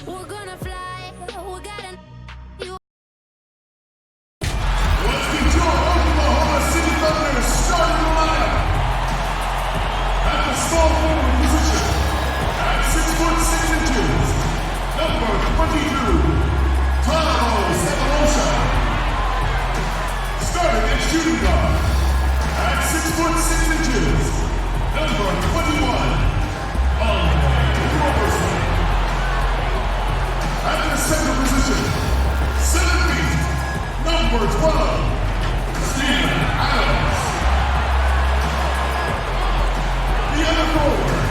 We're gonna fly. We gotta. You. Let's get your Oklahoma City Thunder starting lineup. At the small forward position, at 6'6", number 22, Taro Sepulosha. Starting at shooting guard, at 6'6", number 21, Robertson. At the center position, 7 feet, number 12, Steven Adams. The other forward,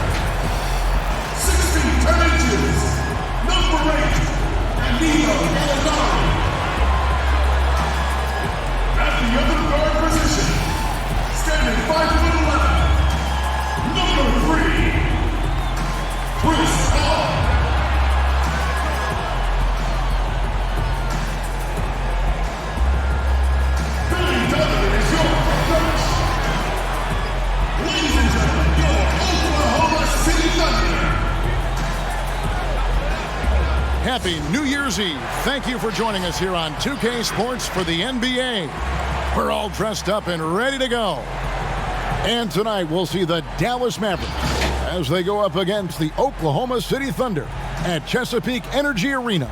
6 feet 10 inches, number 8, Anigo Gallinari. At the other guard position, standing 5'11", number 3, Chris Paul. Billy Donovan is your coach. Ladies and gentlemen, your Oklahoma City Thunder. Happy New Year's Eve. Thank you for joining us here on 2K Sports for the NBA. We're all dressed up and ready to go. And tonight we'll see the Dallas Mavericks as they go up against the Oklahoma City Thunder at Chesapeake Energy Arena.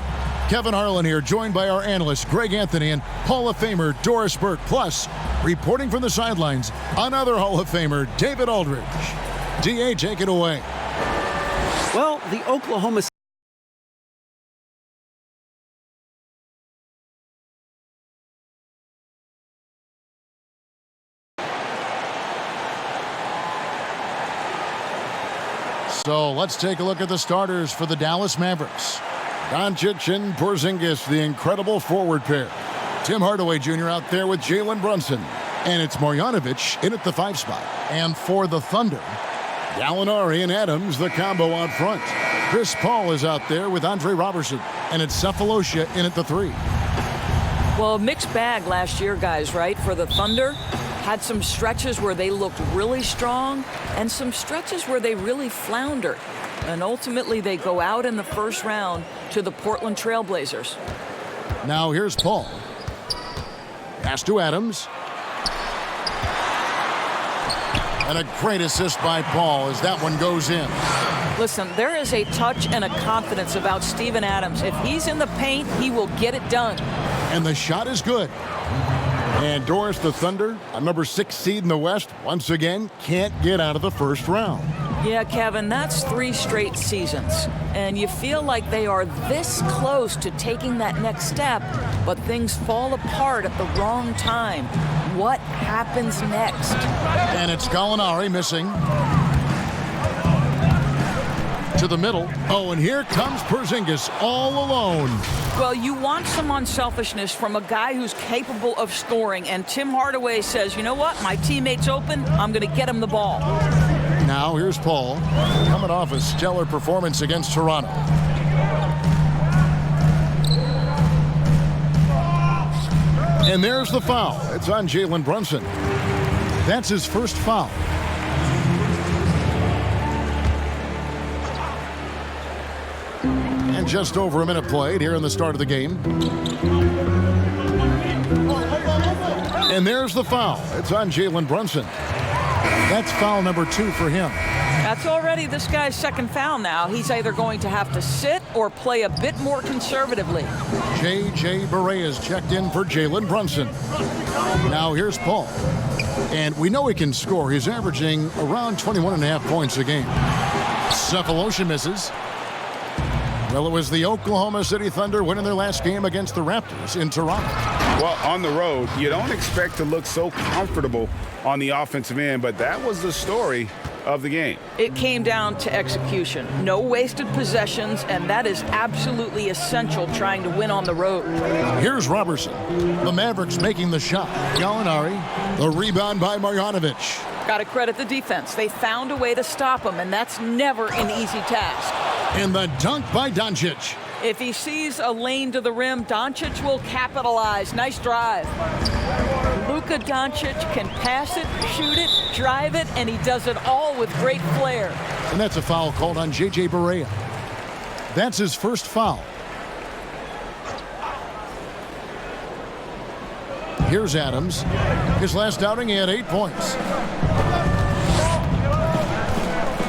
Kevin Harlan here, joined by our analysts Greg Anthony and Hall of Famer Doris Burke. Plus, reporting from the sidelines, another Hall of Famer, David Aldridge. DA, take it away. Well, the Oklahoma So let's take a look at the starters for the Dallas Mavericks. Doncic and Porzingis, the incredible forward pair. Tim Hardaway Jr. out there with Jalen Brunson. And it's Marjanovic in at the 5 spot. And for the Thunder, Gallinari and Adams, the combo out front. Chris Paul is out there with Andre Robertson. And it's Sepulosha in at the 3. Well, mixed bag last year, guys, right? For the Thunder. Had some stretches where they looked really strong and some stretches where they really floundered. And ultimately, they go out in the first round to the Portland Trail Blazers. Now here's Paul. Pass to Adams. And a great assist by Paul as that one goes in. Listen, there is a touch and a confidence about Steven Adams. If he's in the paint, he will get it done. And the shot is good. And Doris, the Thunder, a number 6 seed in the West, once again can't get out of the first round. Yeah, Kevin, that's 3 straight seasons. And you feel like they are this close to taking that next step, but things fall apart at the wrong time. What happens next? And it's Gallinari missing. To the middle. Oh, and here comes Porzingis all alone. Well, you want some unselfishness from a guy who's capable of scoring, and Tim Hardaway says, you know what, my teammate's open, I'm going to get him the ball. Now here's Paul, coming off a stellar performance against Toronto. And there's the foul. It's on Jalen Brunson. That's his first foul. And just over a minute played here in the start of the game. And there's the foul. It's on Jalen Brunson. That's foul number 2 for him. That's already this guy's second foul now. He's either going to have to sit or play a bit more conservatively. J.J. Barea is checked in for Jalen Brunson. Now here's Paul. And we know he can score. He's averaging around 21.5 points a game. Sepulosha misses. Well, it was the Oklahoma City Thunder winning their last game against the Raptors in Toronto. Well, on the road, you don't expect to look so comfortable on the offensive end, but that was the story of the game. It came down to execution. No wasted possessions, and that is absolutely essential trying to win on the road. Here's Robertson. The Mavericks making the shot. Gallinari, the rebound by Marjanovic. Got to credit the defense. They found a way to stop him, and that's never an easy task. And the dunk by Doncic. If he sees a lane to the rim, Doncic will capitalize. Nice drive. Luka Doncic can pass it, shoot it, drive it, and he does it all with great flair. And that's a foul called on J.J. Barea. That's his first foul. Here's Adams. His last outing, he had 8 points.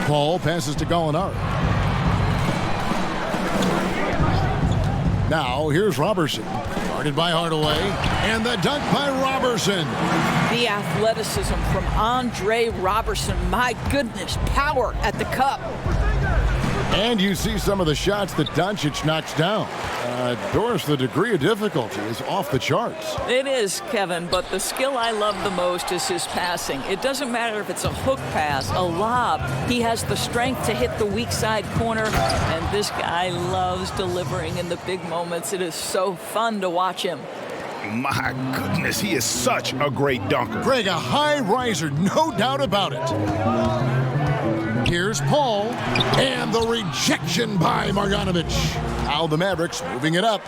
Paul passes to Gallinari. Now, here's Robertson. Guarded by Hardaway. And the dunk by Robertson. The athleticism from Andre Robertson. My goodness, power at the cup. And you see some of the shots that Doncic knocks down. Doris, the degree of difficulty is off the charts. It is, Kevin, but the skill I love the most is his passing. It doesn't matter if it's a hook pass, a lob. He has the strength to hit the weak side corner, and this guy loves delivering in the big moments. It is so fun to watch him. My goodness, he is such a great dunker. Greg, a high riser, no doubt about it. Here's Paul, and the rejection by Marjanovic. Now the Mavericks moving it up.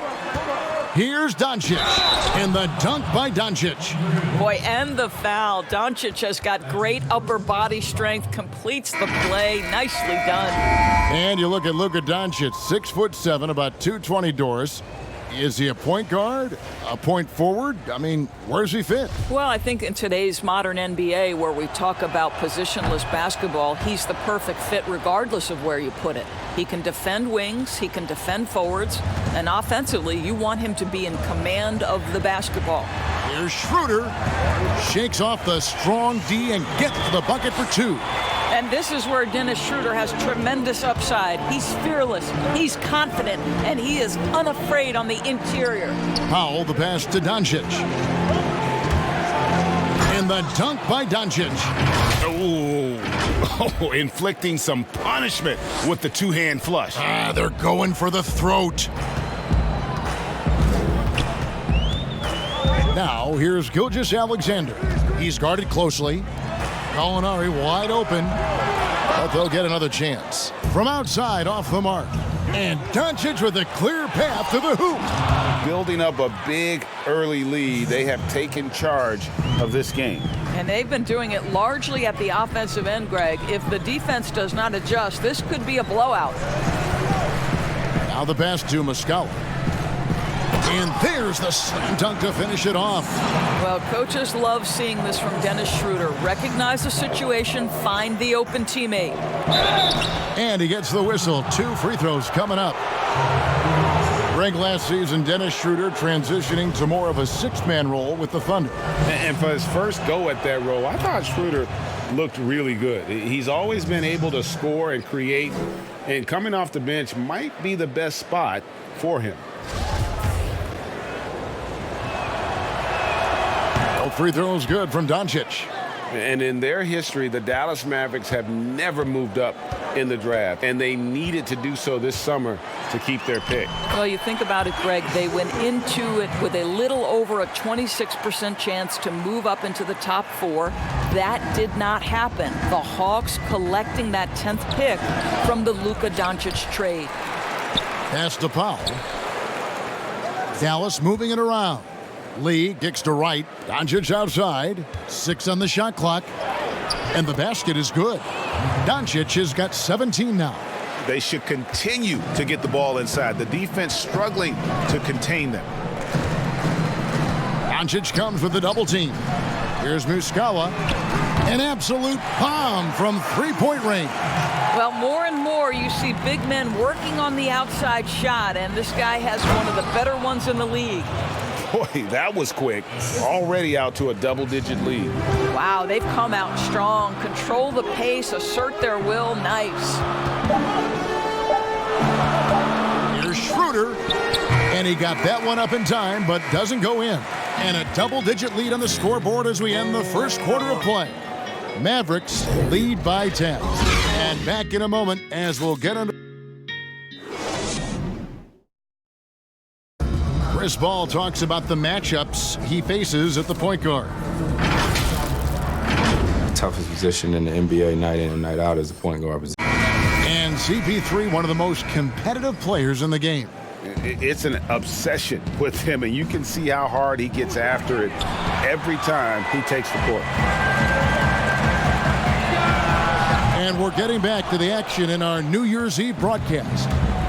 Here's Doncic, and the dunk by Doncic. Boy, and the foul. Doncic has got great upper body strength, completes the play. Nicely done. And you look at Luka Doncic, 6'7", about 220, Doris. Is he a point guard, a point forward? I mean, where does he fit? Well, I think in today's modern NBA, where we talk about positionless basketball, he's the perfect fit regardless of where you put it. He can defend wings, he can defend forwards, and offensively, you want him to be in command of the basketball. Here's Schroeder. Shakes off the strong D and gets to the bucket for 2. And this is where Dennis Schroeder has tremendous upside. He's fearless, he's confident, and he is unafraid on the interior. Powell, the pass to Doncic. And the dunk by Doncic. Oh, inflicting some punishment with the two-hand flush. They're going for the throat. Now, here's Gilgeous-Alexander. He's guarded closely. Gallinari wide open, but they'll get another chance. From outside, off the mark. And Doncic with a clear path to the hoop. Building up a big early lead, they have taken charge of this game. And they've been doing it largely at the offensive end, Greg. If the defense does not adjust, this could be a blowout. Now the pass to Muscala. And there's the slam dunk to finish it off. Well, coaches love seeing this from Dennis Schroeder. Recognize the situation, find the open teammate. And he gets the whistle. 2 free throws coming up. Greg, last season, Dennis Schroeder transitioning to more of a sixth-man role with the Thunder. And for his first go at that role, I thought Schroeder looked really good. He's always been able to score and create, and coming off the bench might be the best spot for him. Free throws good from Doncic. And in their history, the Dallas Mavericks have never moved up in the draft, and they needed to do so this summer to keep their pick. Well, you think about it, Greg, they went into it with a little over a 26% chance to move up into the top 4. That did not happen. The Hawks collecting that 10th pick from the Luka Doncic trade. Pass to Powell. Dallas moving it around. Lee kicks to right. Doncic outside. 6 on the shot clock. And the basket is good. Doncic has got 17 now. They should continue to get the ball inside. The defense struggling to contain them. Doncic comes with the double team. Here's Muscala. An absolute bomb from three-point range. Well, more and more you see big men working on the outside shot, and this guy has one of the better ones in the league. Boy, that was quick. Already out to a double-digit lead. Wow, they've come out strong. Control the pace, assert their will. Nice. Here's Schroeder. And he got that one up in time, but doesn't go in. And a double-digit lead on the scoreboard as we end the first quarter of play. Mavericks lead by 10. And back in a moment as we'll get under. Chris Ball talks about the matchups he faces at the point guard. Toughest position in the NBA night in and night out is the point guard position. And CP3, one of the most competitive players in the game. It's an obsession with him, and you can see how hard he gets after it every time he takes the court. And we're getting back to the action in our New Year's Eve broadcast.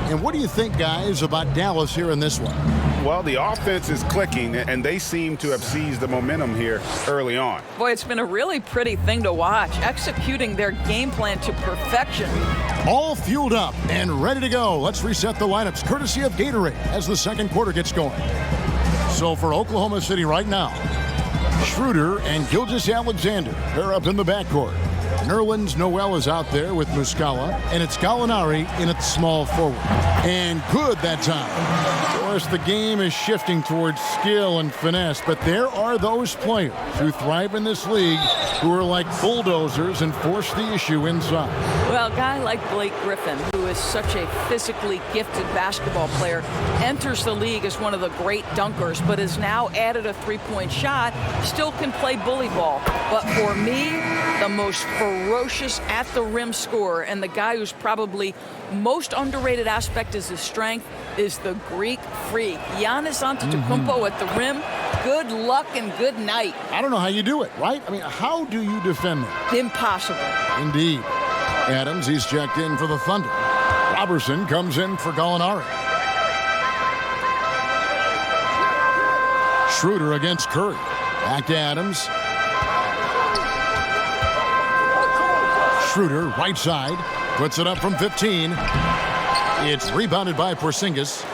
And what do you think, guys, about Dallas here in this one? Well, the offense is clicking, and they seem to have seized the momentum here early on. Boy, it's been a really pretty thing to watch, executing their game plan to perfection. All fueled up and ready to go. Let's reset the lineups, courtesy of Gatorade, as the second quarter gets going. So for Oklahoma City right now, Schroeder and Gilgeous-Alexander, they're up in the backcourt. Nerlens Noel is out there with Muscala, and it's Gallinari in at small forward. And good that time. Of course, the game is shifting towards skill and finesse, but there are those players who thrive in this league who are like bulldozers and force the issue inside. Well, a guy like Blake Griffin, who is such a physically gifted basketball player, enters the league as one of the great dunkers, but has now added a three-point shot, still can play bully ball. But for me, the most ferocious at-the-rim scorer, and the guy who's probably most underrated aspect is his strength, is the Greek freak. Giannis Antetokounmpo at the rim. Good luck and good night. I don't know how you do it, right? I mean, how do you defend that? Impossible. Indeed. Adams, he's checked in for the Thunder. Robertson comes in for Gallinari. Schroeder against Curry. Back to Adams. Schroeder, right side, puts it up from 15. It's rebounded by Porzingis.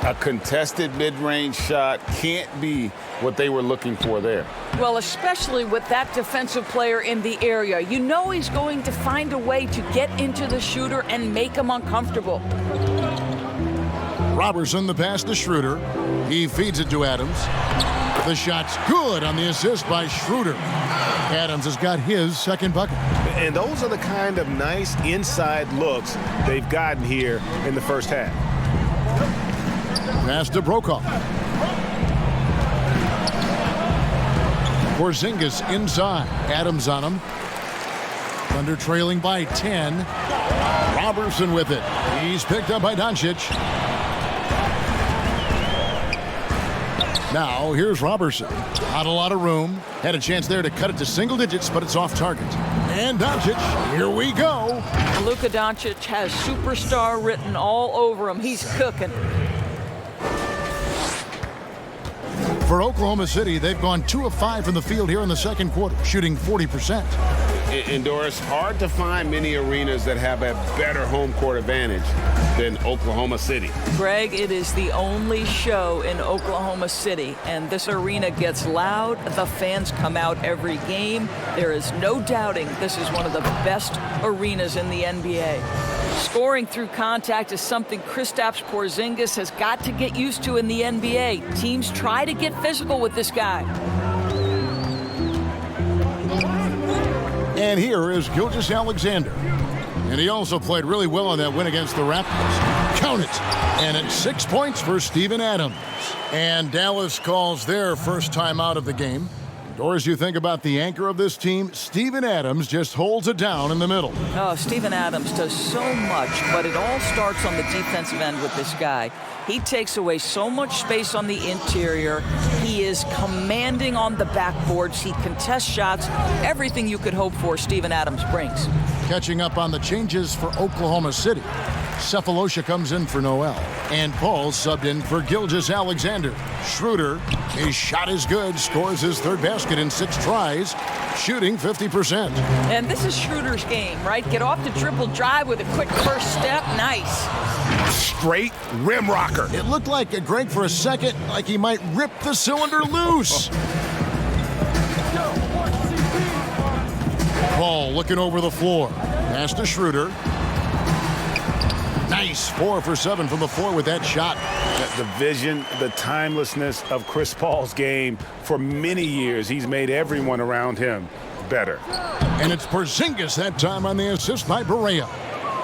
A contested mid-range shot can't be what they were looking for there. Well, especially with that defensive player in the area. You know he's going to find a way to get into the shooter and make him uncomfortable. Robertson, the pass to Schroeder. He feeds it to Adams. The shot's good on the assist by Schroeder. Adams has got his second bucket. And those are the kind of nice inside looks they've gotten here in the first half. Pass to Brokaw. Porzingis inside. Adams on him. Thunder trailing by 10. Robertson with it. He's picked up by Doncic. Now, here's Robertson. Not a lot of room. Had a chance there to cut it to single digits, but it's off target. And Doncic, here we go. Luka Doncic has superstar written all over him. He's cooking. For Oklahoma City, they've gone 2 of 5 from the field here in the second quarter, shooting 40%. And Doris, hard to find many arenas that have a better home court advantage than Oklahoma City. Greg, it is the only show in Oklahoma City, and this arena gets loud. The fans come out every game. There is no doubting this is one of the best arenas in the NBA. Scoring through contact is something Kristaps Porzingis has got to get used to in the NBA. Teams try to get physical with this guy. And here is Gilgeous-Alexander. And he also played really well on that win against the Raptors. Count it. And it's 6 points for Steven Adams. And Dallas calls their first time out of the game. Or as you think about the anchor of this team, Steven Adams just holds it down in the middle. Oh, Steven Adams does so much, but it all starts on the defensive end with this guy. He takes away so much space on the interior. He is commanding on the backboards. He contests shots. Everything you could hope for, Steven Adams brings. Catching up on the changes for Oklahoma City. Cephalosha comes in for Noel. And Paul subbed in for Gilgeous-Alexander. Schroeder, his shot is good, scores his third basket in 6 tries, shooting 50%. And this is Schroeder's game, right? Get off the dribble drive with a quick first step. Nice. Straight rim rocker. It looked like Greg for a second, like he might rip the cylinder loose. Paul looking over the floor. Pass to Schroeder. Nice, 4 for 7 from the floor with that shot. The vision, the timelessness of Chris Paul's game. For many years, he's made everyone around him better. And it's Porzingis that time on the assist by Barea.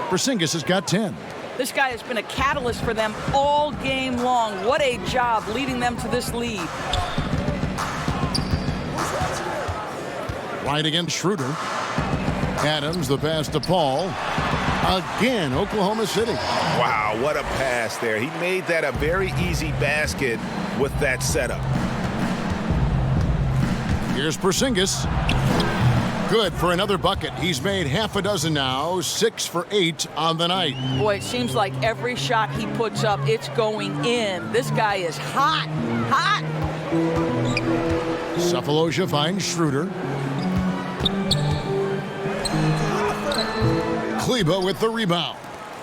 Porzingis has got 10. This guy has been a catalyst for them all game long. What a job leading them to this lead. Right against Schroeder. Adams, the pass to Paul. Again, Oklahoma City. Wow, what a pass there. He made that a very easy basket with that setup. Here's Porzingis. Good for another bucket. He's made half a dozen now, 6 for 8 on the night. Boy, it seems like every shot he puts up, it's going in. This guy is hot, hot. Cephalosha finds Schroeder. Kleba with the rebound.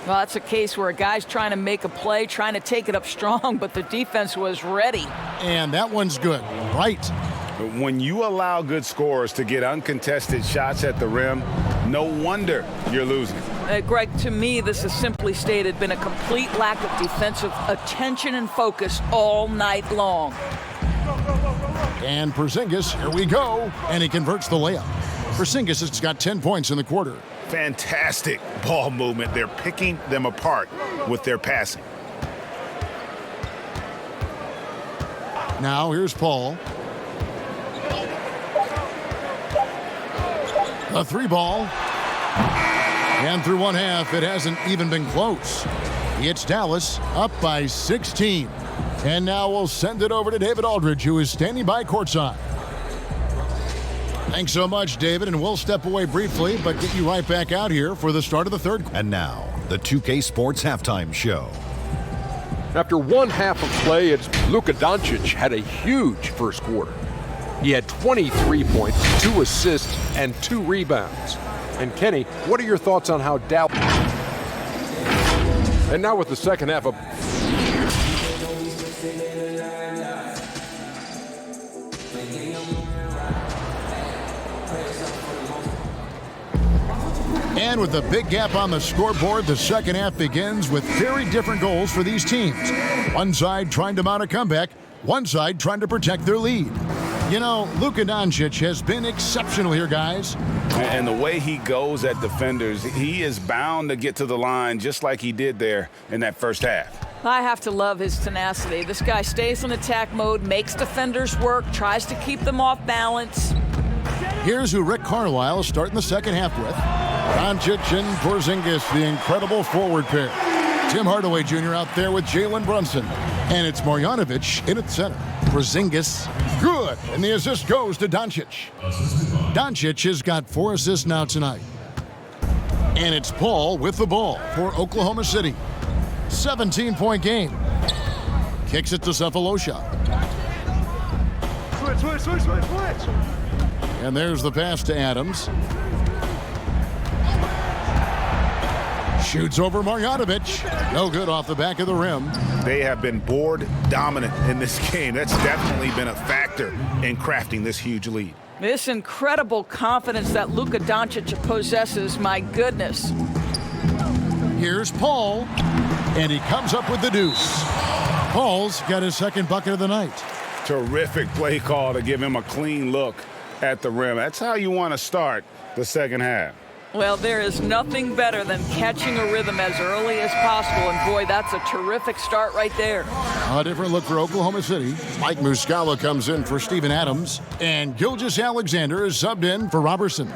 Well, that's a case where a guy's trying to make a play, trying to take it up strong, but the defense was ready. And that one's good. Right. When you allow good scorers to get uncontested shots at the rim, no wonder you're losing. Greg, to me, this has simply stated been a complete lack of defensive attention and focus all night long. And Porzingis, here we go. And he converts the layup. Porzingis has got 10 points in the quarter. Fantastic ball movement. They're picking them apart with their passing. Now here's Paul. A 3-ball. And through one half, it hasn't even been close. It's Dallas up by 16. And now we'll send it over to David Aldridge, who is standing by courtside. Thanks so much, David, and we'll step away briefly, but get you right back out here for the start of the third. And now, the 2K Sports Halftime Show. After one half of play, it's Luka Doncic had a huge first quarter. He had 23 points, 2 assists, and 2 rebounds. And Kenny, what are your thoughts on how Dallas... And now with the second half of... And with a big gap on the scoreboard, the second half begins with very different goals for these teams. One side trying to mount a comeback, one side trying to protect their lead. You know, Luka Doncic has been exceptional here, guys. And the way he goes at defenders, he is bound to get to the line just like he did there in that first half. I have to love his tenacity. This guy stays in attack mode, makes defenders work, tries to keep them off balance. Here's who Rick Carlisle is starting the second half with. Doncic and Porzingis, the incredible forward pair. Tim Hardaway Jr. out there with Jalen Brunson. And it's Marjanovic in at center. Porzingis, good. And the assist goes to Doncic. Doncic has got 4 assists now tonight. And it's Paul with the ball for Oklahoma City. 17-point game. Kicks it to Cephalosha. Switch. And there's the pass to Adams. Shoots over Marjanovic. No good off the back of the rim. They have been board dominant in this game. That's definitely been a factor in crafting this huge lead. This incredible confidence that Luka Doncic possesses, my goodness. Here's Paul, and he comes up with the deuce. Paul's got his second bucket of the night. Terrific play call to give him a clean look at the rim. That's how you want to start the second half. Well, there is nothing better than catching a rhythm as early as possible, and boy, that's a terrific start right there. A different look for Oklahoma City. Mike Muscala comes in for Steven Adams, and Gilgeous-Alexander is subbed in for Robertson.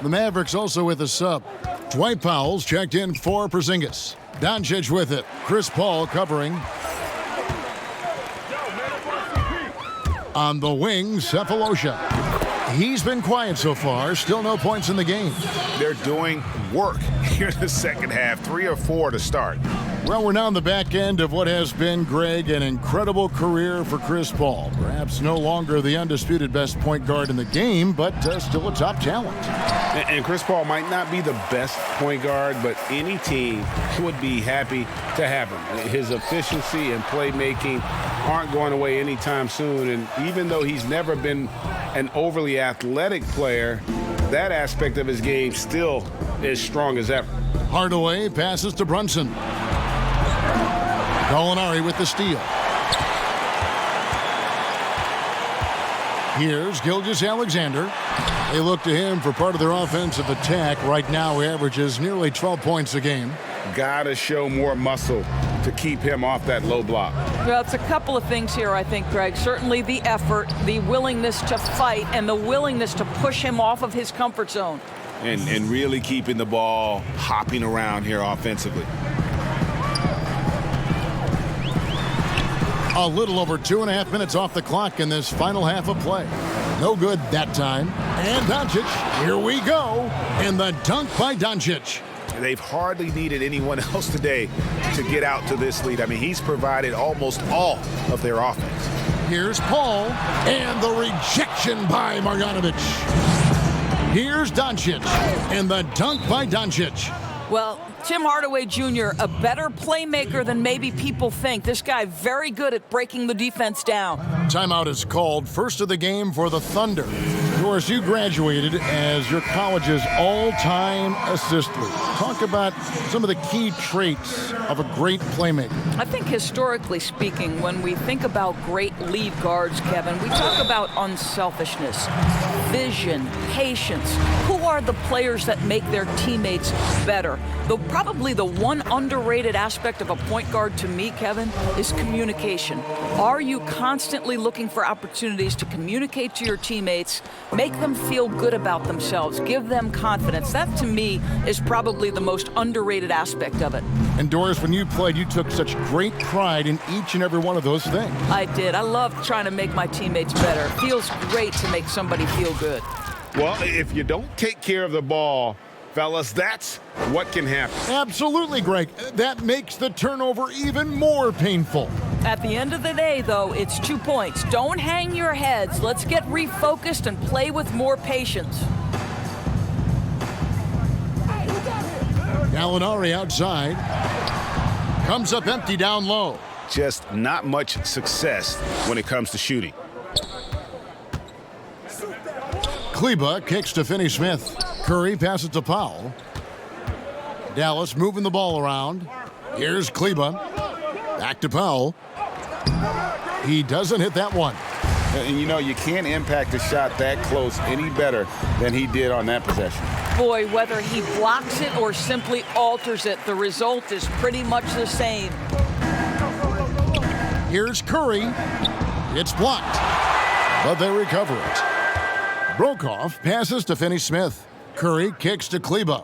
The Mavericks also with a sub. Dwight Powell's checked in for Porzingis. Doncic with it. Chris Paul covering. On the wing, Cephalosha. He's been quiet so far. Still no points in the game. They're doing work here in the second half. 3 or 4 to start. Well, we're now on the back end of what has been, Greg, an incredible career for Chris Paul. Perhaps no longer the undisputed best point guard in the game, but still a top talent. And Chris Paul might not be the best point guard, but any team would be happy to have him. His efficiency and playmaking aren't going away anytime soon. And even though he's never been an overly athletic player, that aspect of his game still is strong as ever. Hardaway passes to Brunson. Gallinari with the steal. Here's Gilgeous-Alexander. They look to him for part of their offensive attack. Right now, he averages nearly 12 points a game. Gotta show more muscle to keep him off that low block. Well, it's a couple of things here, I think, Greg. Certainly the effort, the willingness to fight, and the willingness to push him off of his comfort zone. And really keeping the ball hopping around here offensively. A little over 2.5 minutes off the clock in this final half of play. No good that time. And Doncic, here we go. And the dunk by Doncic. They've hardly needed anyone else today to get out to this lead. I mean, he's provided almost all of their offense. Here's Paul, and the rejection by Marjanovic. Here's Doncic, and the dunk by Doncic. Well, Tim Hardaway Jr., a better playmaker than maybe people think. This guy very good at breaking the defense down. Timeout is called. First of the game for the Thunder. Doris, you graduated as your college's all-time assist leader. Talk about some of the key traits of a great playmaker. I think historically speaking, when we think about great lead guards, Kevin, we talk about unselfishness, vision, patience. Who are the players that make their teammates better? Probably the one underrated aspect of a point guard to me, Kevin, is communication. Are you constantly looking for opportunities to communicate to your teammates, make them feel good about themselves, give them confidence? That, to me, is probably the most underrated aspect of it. And Doris, when you played, you took such great pride in each and every one of those things. I did. I love trying to make my teammates better. It feels great to make somebody feel good. Well, if you don't take care of the ball, fellas, that's what can happen. Absolutely, Greg. That makes the turnover even more painful. At the end of the day, though, it's 2 points. Don't hang your heads. Let's get refocused and play with more patience. Gallinari outside. Comes up empty down low. Just not much success when it comes to shooting. Kleba kicks to Finney-Smith. Curry passes to Powell. Dallas moving the ball around. Here's Kleba. Back to Powell. He doesn't hit that one. And you know, you can't impact a shot that close any better than he did on that possession. Boy, whether he blocks it or simply alters it, the result is pretty much the same. Here's Curry. It's blocked, but they recover it. Brokoff passes to Finney-Smith. Curry kicks to Kleba.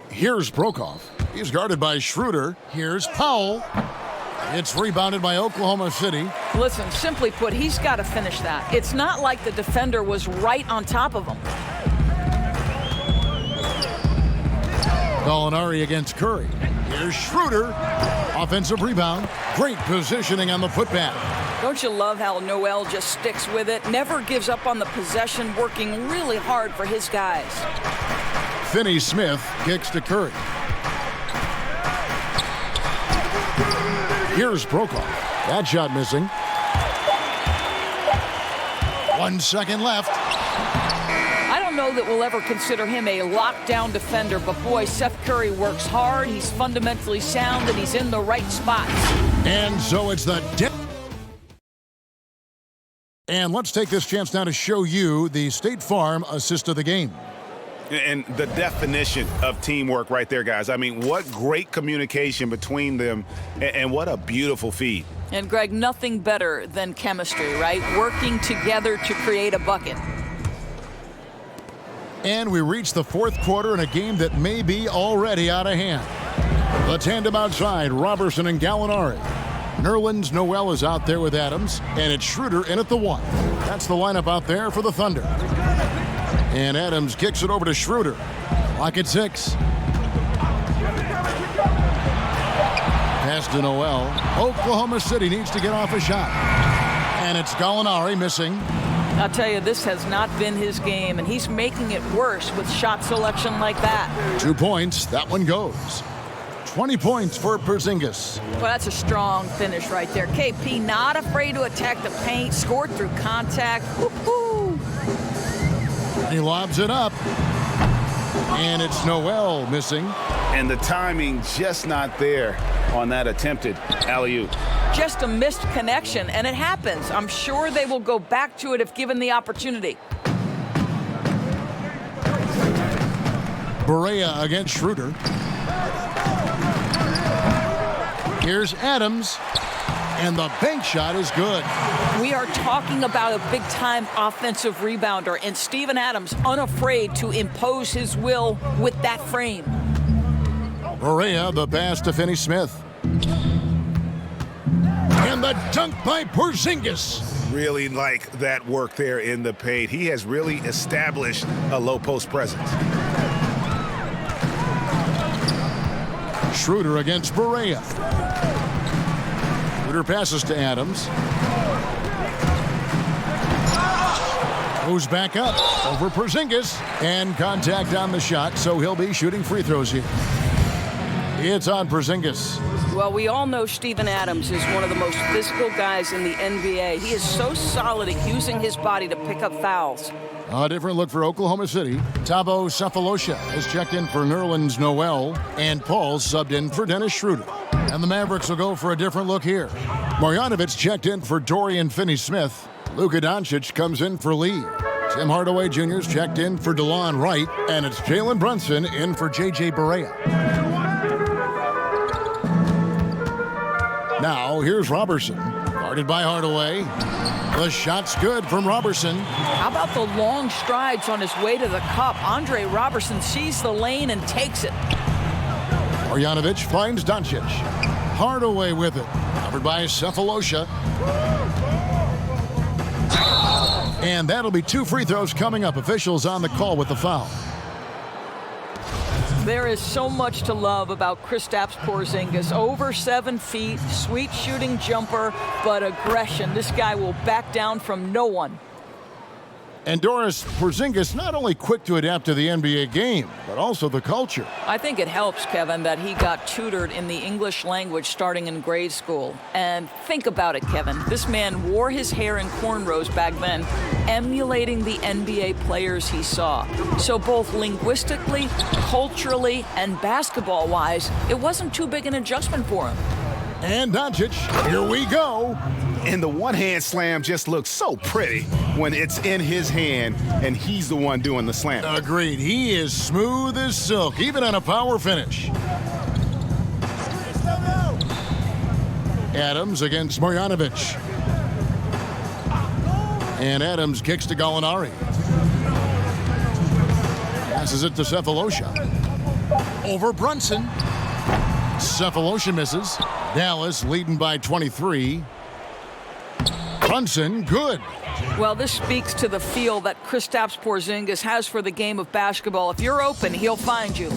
Here's Brokoff. He's guarded by Schroeder. Here's Powell. It's rebounded by Oklahoma City. Listen, simply put, he's got to finish that. It's not like the defender was right on top of him. Gallinari against Curry. Here's Schroeder. Offensive rebound. Great positioning on the putback. Don't you love how Noel just sticks with it? Never gives up on the possession, working really hard for his guys. Finney-Smith kicks to Curry. Here's Brokoff. That shot missing. 1 second left. I don't know that we'll ever consider him a lockdown defender, but boy, Seth Curry works hard, he's fundamentally sound, and he's in the right spots. And so it's the And let's take this chance now to show you the State Farm assist of the game. And the definition of teamwork right there, guys. I mean, what great communication between them, and what a beautiful feed. And, Greg, nothing better than chemistry, right? Working together to create a bucket. And we reach the fourth quarter in a game that may be already out of hand. The tandem outside, Robertson and Gallinari. Nerlens Noel is out there with Adams, and it's Schroeder in at the 1. That's the lineup out there for the Thunder. And Adams kicks it over to Schroeder. Clock at 6. Pass to Noel. Oklahoma City needs to get off a shot. And it's Gallinari missing. I'll tell you, this has not been his game, and he's making it worse with shot selection like that. 2 points. That one goes. 20 points for Porzingis. Well, that's a strong finish right there. KP not afraid to attack the paint, scored through contact. Woo-hoo. He lobs it up. And it's Noel missing. And the timing just not there on that attempted alley-oop. Just a missed connection, and it happens. I'm sure they will go back to it if given the opportunity. Barea against Schroeder. Here's Adams, and the bank shot is good. We are talking about a big-time offensive rebounder, and Steven Adams unafraid to impose his will with that frame. Barea, the pass to Finney-Smith. And the dunk by Porzingis. Really like that work there in the paint. He has really established a low post presence. Schroeder against Barea. Schroeder passes to Adams. Goes back up over Porzingis. And contact on the shot, so he'll be shooting free throws here. It's on Porzingis. Well, we all know Steven Adams is one of the most physical guys in the NBA. He is so solid at using his body to pick up fouls. A different look for Oklahoma City. Thabo Sefolosha has checked in for Nerlens Noel, and Paul subbed in for Dennis Schroeder. And the Mavericks will go for a different look here. Marjanovic checked in for Dorian Finney-Smith. Luka Doncic comes in for Lee. Tim Hardaway Jr.'s checked in for DeLon Wright, and it's Jalen Brunson in for J.J. Barea. Now, here's Robertson, guarded by Hardaway. The shot's good from Robertson. How about the long strides on his way to the cup? Andre Robertson sees the lane and takes it. Marjanovic finds Doncic. Hardaway with it, covered by Sefolosha. And that'll be 2 free throws coming up. Officials on the call with the foul. There is so much to love about Kristaps Porzingis. Over 7 feet, sweet shooting jumper, but aggression. This guy will back down from no one. And Doris, Porzingis not only quick to adapt to the NBA game, but also the culture. I think it helps, Kevin, that he got tutored in the English language starting in grade school. And think about it, Kevin. This man wore his hair in cornrows back then, emulating the NBA players he saw. So both linguistically, culturally, and basketball-wise, it wasn't too big an adjustment for him. And Doncic, here we go. And the one-hand slam just looks so pretty when it's in his hand and he's the one doing the slam. Agreed. He is smooth as silk, even on a power finish. Adams against Marjanovic. And Adams kicks to Gallinari. Passes it to Sefolosha. Over Brunson. Sefolosha misses. Dallas leading by 23. Brunson, good. Well, this speaks to the feel that Kristaps Porzingis has for the game of basketball. If you're open, he'll find you.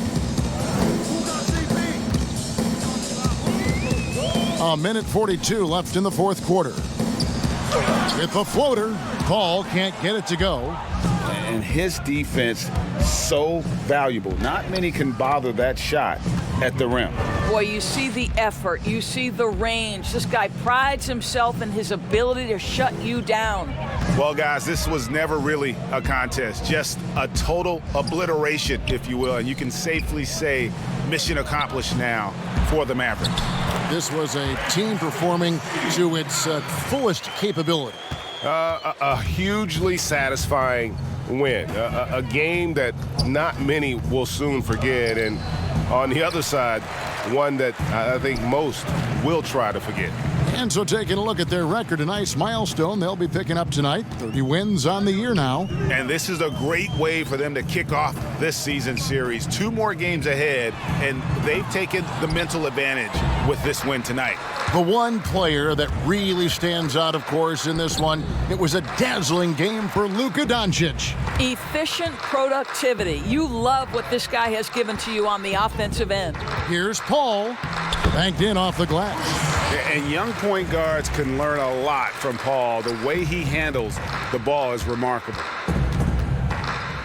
A minute 42 left in the fourth quarter. With the floater, Paul can't get it to go. And his defense so valuable. Not many can bother that shot at the rim. Boy, you see the effort, you see the range. This guy prides himself in his ability to shut you down. Well, guys, this was never really a contest, just a total obliteration, if you will. And you can safely say mission accomplished now for the Mavericks. This was a team performing to its fullest capability. A hugely satisfying win. A game that not many will soon forget. And on the other side, one that I think most will try to forget. And so taking a look at their record, a nice milestone they'll be picking up tonight. 30 wins on the year now. And this is a great way for them to kick off this season series. 2 more games ahead, and they've taken the mental advantage with this win tonight. The one player that really stands out, of course, in this one, it was a dazzling game for Luka Doncic. Efficient productivity. You love what this guy has given to you on the offensive end. Here's Paul, banked in off the glass. And young point guards can learn a lot from Paul. The way he handles the ball is remarkable.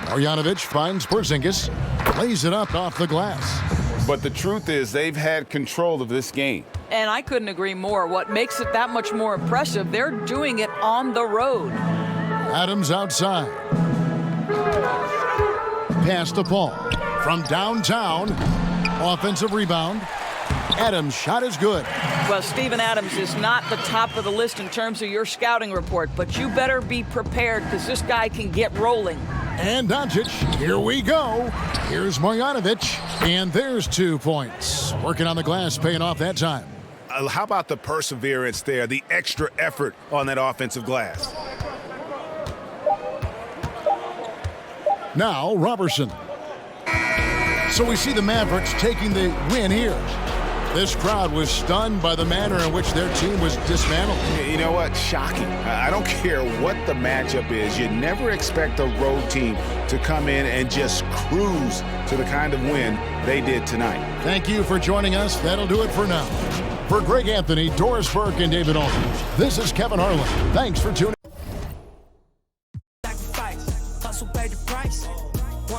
Marjanovic finds Porzingis, lays it up off the glass. But the truth is they've had control of this game. And I couldn't agree more. What makes it that much more impressive, they're doing it on the road. Adams outside. Pass to Paul. From downtown. Offensive rebound. Adams' shot is good. Well, Steven Adams is not the top of the list in terms of your scouting report, but you better be prepared because this guy can get rolling. And Doncic, here we go. Here's Marjanovic, and there's 2 points. Working on the glass, paying off that time. How about the perseverance there, the extra effort on that offensive glass? Now, Robertson. So we see the Mavericks taking the win here. This crowd was stunned by the manner in which their team was dismantled. You know what? Shocking. I don't care what the matchup is. You never expect a road team to come in and just cruise to the kind of win they did tonight. Thank you for joining us. That'll do it for now. For Greg Anthony, Doris Burke, and David Aldridge, this is Kevin Harlan. Thanks for tuning in. Hustle, pay the price.